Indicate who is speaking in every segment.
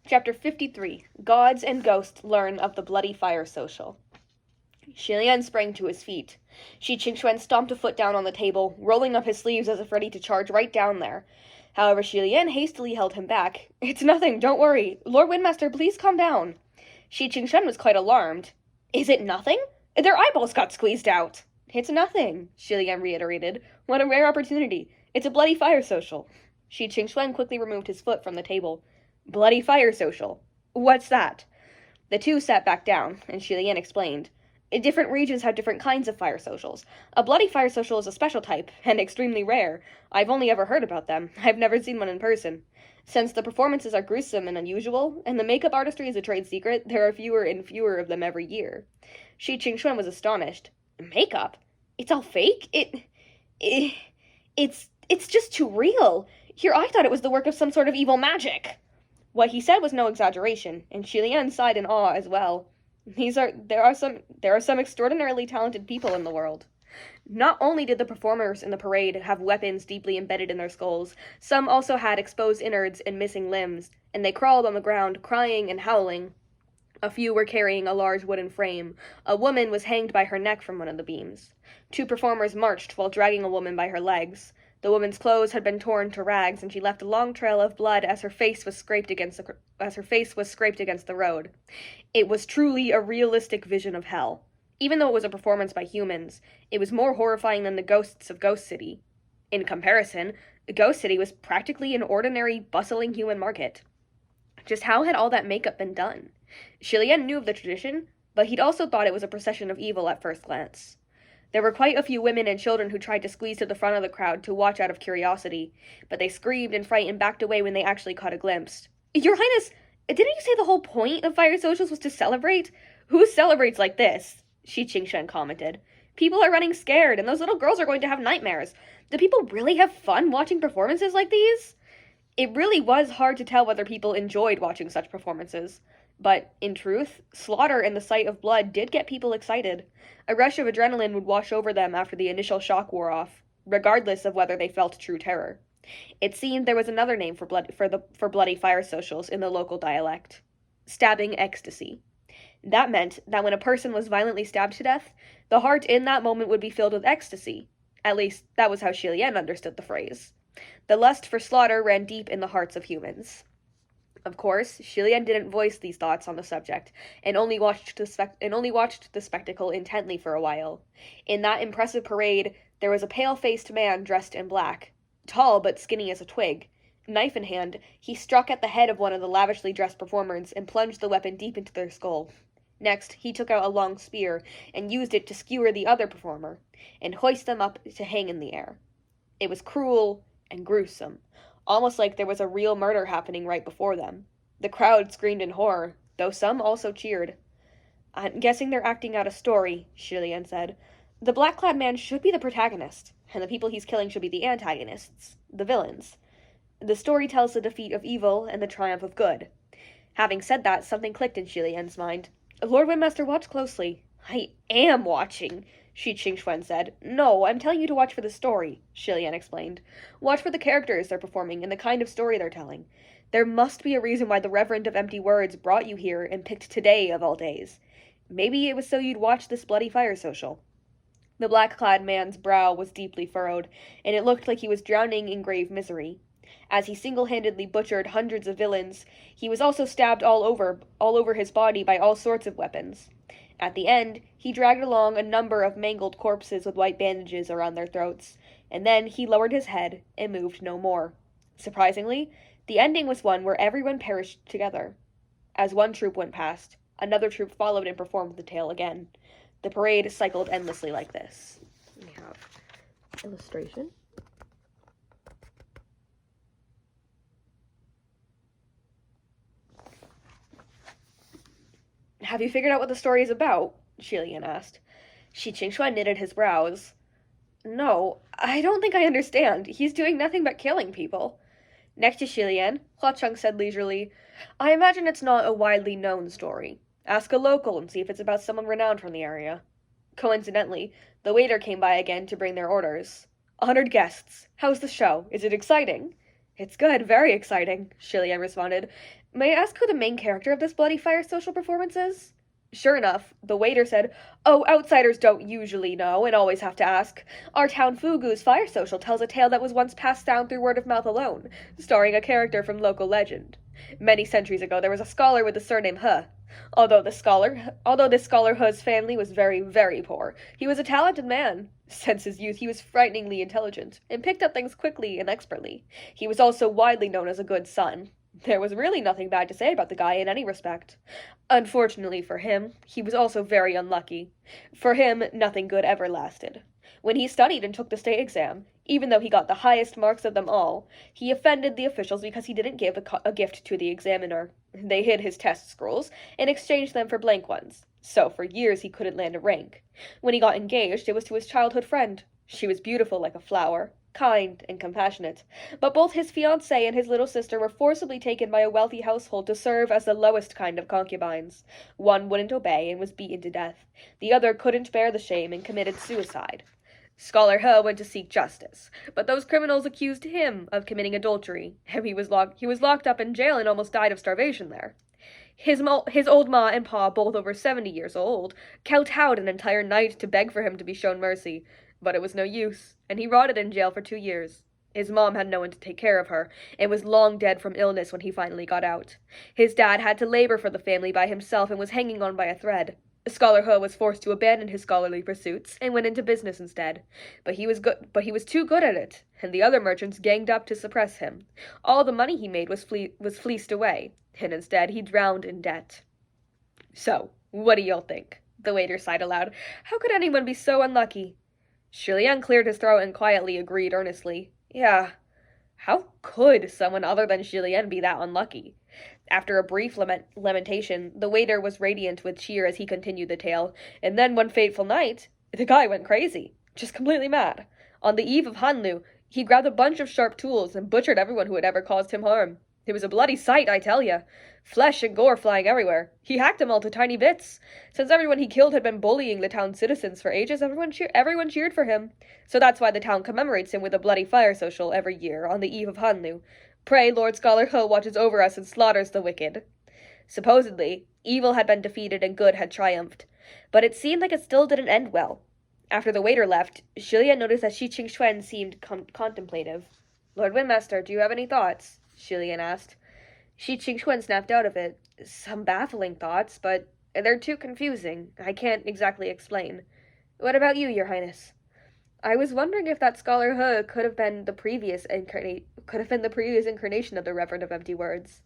Speaker 1: Chapter 53, Gods and Ghosts Learn of the Bloody Fire Social. Xi Lian sprang to his feet. Shi Qingxuan stomped a foot down on the table, rolling up his sleeves as if ready to charge right down there. However, Xi Lian hastily held him back. "It's nothing, don't worry. Lord Windmaster, please calm down." Shi Qingxuan was quite alarmed. "Is it nothing? Their eyeballs got squeezed out." "It's nothing," Xi Lian reiterated. "What a rare opportunity. It's a bloody fire social." Shi Qingxuan quickly removed his foot from the table. "Bloody fire social? What's that?" The two sat back down, and Xi Lian explained. "Different regions have different kinds of fire socials. A bloody fire social is a special type, and extremely rare. I've only ever heard about them. I've never seen one in person. Since the performances are gruesome and unusual, and the makeup artistry is a trade secret, there are fewer and fewer of them every year." Shi Qingxuan was astonished. "Makeup? It's all fake? It's just too real. Here I thought it was the work of some sort of evil magic." What he said was no exaggeration, and Xi Lian sighed in awe as well. There are some extraordinarily talented people in the world. Not only did the performers in the parade have weapons deeply embedded in their skulls, some also had exposed innards and missing limbs, and they crawled on the ground, crying and howling. A few were carrying a large wooden frame. A woman was hanged by her neck from one of the beams. Two performers marched while dragging a woman by her legs. The woman's clothes had been torn to rags, and she left a long trail of blood as her face was scraped against the road. It was truly a realistic vision of hell. Even though it was a performance by humans, it was more horrifying than the ghosts of Ghost City. In comparison, Ghost City was practically an ordinary, bustling human market. Just how had all that makeup been done? Xi Lian knew of the tradition, but he'd also thought it was a procession of evil at first glance. There were quite a few women and children who tried to squeeze to the front of the crowd to watch out of curiosity, but they screamed and frightened and backed away when they actually caught a glimpse. "Your Highness, didn't you say the whole point of fire socials was to celebrate? Who celebrates like this?" Shi Qingxuan commented. "People are running scared, and those little girls are going to have nightmares. Do people really have fun watching performances like these?" It really was hard to tell whether people enjoyed watching such performances. But, in truth, slaughter and the sight of blood did get people excited. A rush of adrenaline would wash over them after the initial shock wore off, regardless of whether they felt true terror. It seemed there was another name for bloody fire socials in the local dialect: stabbing ecstasy. That meant that when a person was violently stabbed to death, the heart in that moment would be filled with ecstasy. At least, that was how Xi Lian understood the phrase. The lust for slaughter ran deep in the hearts of humans. Of course, Xi Lian didn't voice these thoughts on the subject, and only watched the spectacle intently for a while. In that impressive parade, there was a pale-faced man dressed in black, tall but skinny as a twig. Knife in hand, he struck at the head of one of the lavishly dressed performers and plunged the weapon deep into their skull. Next, he took out a long spear and used it to skewer the other performer, and hoist them up to hang in the air. It was cruel and gruesome, almost like there was a real murder happening right before them. The crowd screamed in horror, though some also cheered. "I'm guessing they're acting out a story," Xi Lian said. "The black-clad man should be the protagonist, and the people he's killing should be the antagonists, the villains. The story tells the defeat of evil and the triumph of good." Having said that, something clicked in Xi Lian's mind. "Lord Windmaster, watch closely." "I am watching," Shi Qingxuan said. "No, I'm telling you to watch for the story," Xi Lian explained. "Watch for the characters they're performing and the kind of story they're telling. There must be a reason why the Reverend of Empty Words brought you here and picked today of all days. Maybe it was so you'd watch this bloody fire social." The black-clad man's brow was deeply furrowed, and it looked like he was drowning in grave misery. As he single-handedly butchered hundreds of villains, he was also stabbed all over his body by all sorts of weapons. At the end, he dragged along a number of mangled corpses with white bandages around their throats, and then he lowered his head and moved no more. Surprisingly, the ending was one where everyone perished together. As one troop went past, another troop followed and performed the tale again. The parade cycled endlessly like this. We have illustration. "Have you figured out what the story is about?" Xi Lian asked. Shi Qingxuan knitted his brows. "No, I don't think I understand. He's doing nothing but killing people." Next to Xi Lian, Hua Cheng said leisurely, "I imagine it's not a widely known story. Ask a local and see if it's about someone renowned from the area." Coincidentally, the waiter came by again to bring their orders. "100 guests. How's the show? Is it exciting?" It's good, very exciting, Shilian responded. May I ask who the main character of this Bloody Fire social performance is? Sure enough, the waiter said, Oh, outsiders don't usually know and always have to ask. Our town Fugu's fire social tells a tale that was once passed down through word of mouth alone, starring a character from local legend. Many centuries ago, there was a scholar with the surname He. Although this scholar He's family was very, very poor, he was a talented man. Since his youth, he was frighteningly intelligent and picked up things quickly and expertly. He was also widely known as a good son. There was really nothing bad to say about the guy in any respect. Unfortunately for him, he was also very unlucky. For him, nothing good ever lasted. When he studied and took the state exam, even though he got the highest marks of them all, he offended the officials because he didn't give a gift to the examiner. They hid his test scrolls and exchanged them for blank ones. So for years he couldn't land a rank. When he got engaged, it was to his childhood friend. She was beautiful like a flower, kind and compassionate, but both his fiancée and his little sister were forcibly taken by a wealthy household to serve as the lowest kind of concubines. One wouldn't obey and was beaten to death. The other couldn't bear the shame and committed suicide. Scholar He went to seek justice, but those criminals accused him of committing adultery, and he was locked up in jail and almost died of starvation there. His old ma and pa, both over 70 years old, kowtowed an entire night to beg for him to be shown mercy, but it was no use, and he rotted in jail for 2 years. His mom had no one to take care of her, and was long dead from illness when he finally got out. His dad had to labor for the family by himself and was hanging on by a thread. Scholar He was forced to abandon his scholarly pursuits and went into business instead. But he was too good at it, and the other merchants ganged up to suppress him. All the money he made was fleeced away, and instead he drowned in debt. So, what do y'all think? The waiter sighed aloud. How could anyone be so unlucky? Shilian cleared his throat and quietly agreed earnestly. Yeah. How could someone other than Shilian be that unlucky? After a brief lamentation, the waiter was radiant with cheer as he continued the tale, and then one fateful night, the guy went crazy, just completely mad. On the eve of Hanlu, he grabbed a bunch of sharp tools and butchered everyone who had ever caused him harm. It was a bloody sight, I tell ya. Flesh and gore flying everywhere. He hacked them all to tiny bits. Since everyone he killed had been bullying the town's citizens for ages, everyone cheered for him. So that's why the town commemorates him with a bloody fire social every year on the eve of Hanlu. Pray Lord Scholar He watches over us and slaughters the wicked. Supposedly, evil had been defeated and good had triumphed, but it seemed like it still didn't end well. After the waiter left, Shilian noticed that Shi Qingxuan seemed contemplative. Lord Windmaster, do you have any thoughts? Shilian asked. Shi Qingxuan snapped out of it. Some baffling thoughts, but they're too confusing. I can't exactly explain. What about you, Your Highness? I was wondering if that Scholar He could have been the previous incarnation of the Reverend of Empty Words.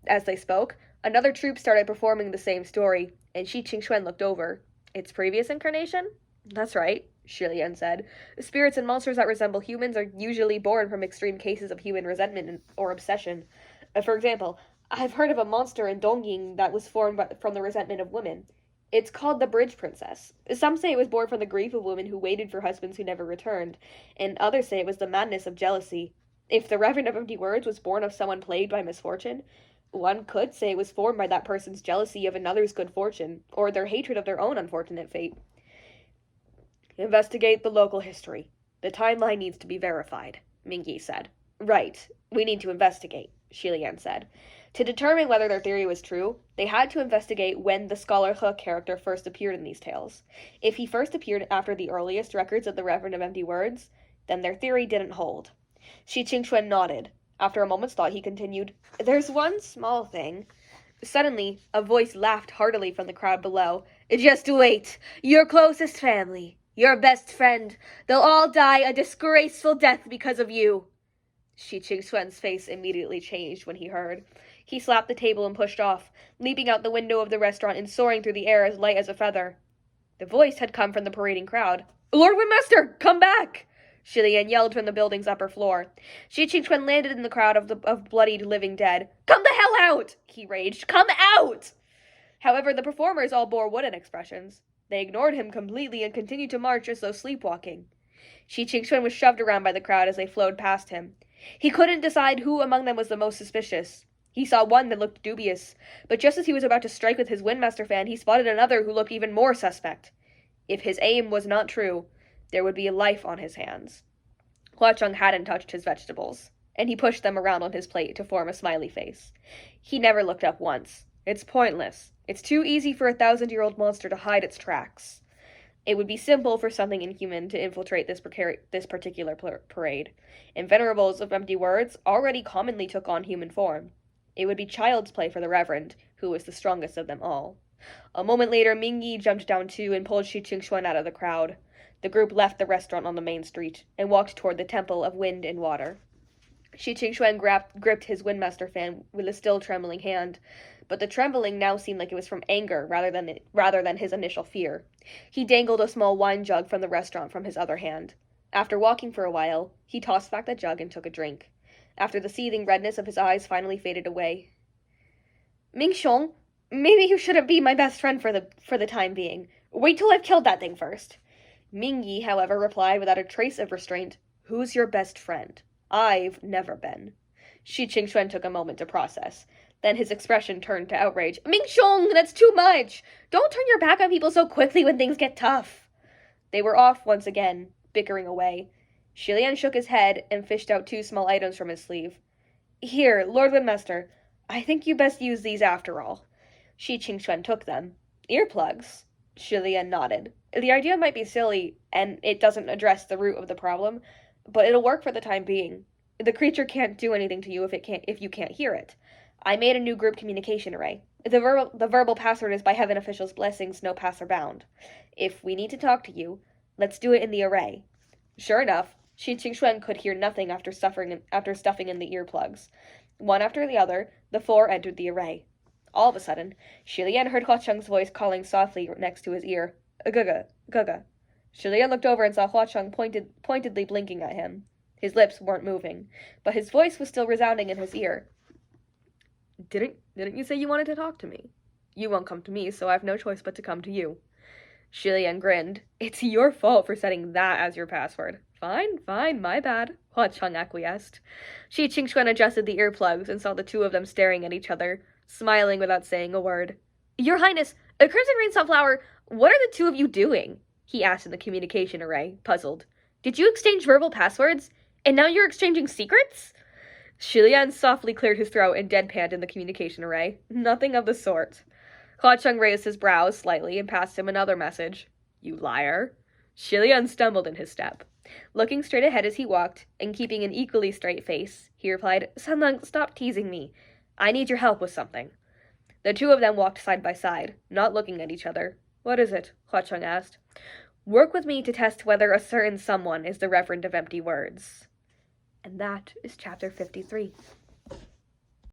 Speaker 1: As they spoke, another troupe started performing the same story, and Shi Qingxuan looked over. Its previous incarnation? That's right, Shilian said. Spirits and monsters that resemble humans are usually born from extreme cases of human resentment or obsession. For example, I've heard of a monster in Dongying that was formed from the resentment of women. It's called the Bridge Princess. Some say it was born from the grief of women who waited for husbands who never returned, and others say it was the madness of jealousy. If the Reverend of Empty Words was born of someone plagued by misfortune, one could say it was formed by that person's jealousy of another's good fortune, or their hatred of their own unfortunate fate. Investigate the local history. The timeline needs to be verified, Mingyi said. Right, we need to investigate, Shilian said. To determine whether their theory was true, they had to investigate when the Scholar He character first appeared in these tales. If he first appeared after the earliest records of the Reverend of Empty Words, then their theory didn't hold. Shi Qingxuan nodded. After a moment's thought, he continued, There's one small thing. Suddenly, a voice laughed heartily from the crowd below. Just wait. Your closest family, your best friend, they'll all die a disgraceful death because of you. Shi Qingxuan's face immediately changed when he heard. He slapped the table and pushed off, leaping out the window of the restaurant and soaring through the air as light as a feather. The voice had come from the parading crowd. Lord Windmaster, come back! Shilian yelled from the building's upper floor. Shi Qingxuan landed in the crowd of bloodied living dead. Come the hell out! He raged. Come out! However, the performers all bore wooden expressions. They ignored him completely and continued to march as though sleepwalking. Shi Qingxuan was shoved around by the crowd as they flowed past him. He couldn't decide who among them was the most suspicious. He saw one that looked dubious, but just as he was about to strike with his Windmaster fan, he spotted another who looked even more suspect. If his aim was not true, there would be a life on his hands. Hua Cheng hadn't touched his vegetables. and he pushed them around on his plate to form a smiley face. He never looked up once. It's pointless. It's too easy for a 1,000-year-old monster to hide its tracks. It would be simple for something inhuman to infiltrate this particular parade. Invenerables of empty words already commonly took on human form. It would be child's play for the Reverend, who was the strongest of them all. A moment later, Mingyi jumped down too and pulled Shi Qingxuan out of the crowd. The group left the restaurant on the main street and walked toward the Temple of Wind and Water. Shi Qingxuan gripped his Windmaster fan with a still trembling hand, but the trembling now seemed like it was from anger rather than his initial fear. He dangled a small wine jug from the restaurant from his other hand. After walking for a while, he tossed back the jug and took a drink. After the seething redness of his eyes finally faded away. Mingxiong, maybe you shouldn't be my best friend for the time being. Wait till I've killed that thing first. Mingyi, however, replied without a trace of restraint, Who's your best friend? I've never been. Shi Qingxuan took a moment to process. Then his expression turned to outrage. Mingxiong, that's too much! Don't turn your back on people so quickly when things get tough. They were off once again, bickering away. Shilian shook his head and fished out 2 small items from his sleeve. Here, Lord Windmaster, I think you best use these after all. Shi Qingxuan took them. Earplugs? Shilian nodded. The idea might be silly, and it doesn't address the root of the problem, but it'll work for the time being. The creature can't do anything to you if you can't hear it. I made a new group communication array. The verbal password is by Heaven Official's blessings, no passer bound. If we need to talk to you, let's do it in the array. Sure enough, Shi Qingxuan could hear nothing after stuffing in the earplugs. One after the other, the 4 entered the array. All of a sudden, Shilian heard Hua Cheng's voice calling softly next to his ear. Guga, Guga. Shilian looked over and saw Hua Cheng pointedly blinking at him. His lips weren't moving, but his voice was still resounding in his ear. Didn't you say you wanted to talk to me? You won't come to me, so I've no choice but to come to you. Shilian grinned. It's your fault for setting that as your password. Fine, my bad, Hua Cheng acquiesced. Shi Qingxuan adjusted the earplugs and saw the 2 of them staring at each other, smiling without saying a word. Your Highness, a Crimson Rain Sunflower, what are the 2 of you doing? He asked in the communication array, puzzled. Did you exchange verbal passwords? And now you're exchanging secrets? Shilian softly cleared his throat and deadpanned in the communication array. Nothing of the sort. Hua Cheng raised his brows slightly and passed him another message. You liar. Shilian stumbled in his step. Looking straight ahead as he walked, and keeping an equally straight face, he replied, Sanlang, stop teasing me. I need your help with something. The 2 of them walked side by side, not looking at each other. What is it? Hua Cheng asked. Work with me to test whether a certain someone is the Reverend of Empty Words. And that is chapter 53.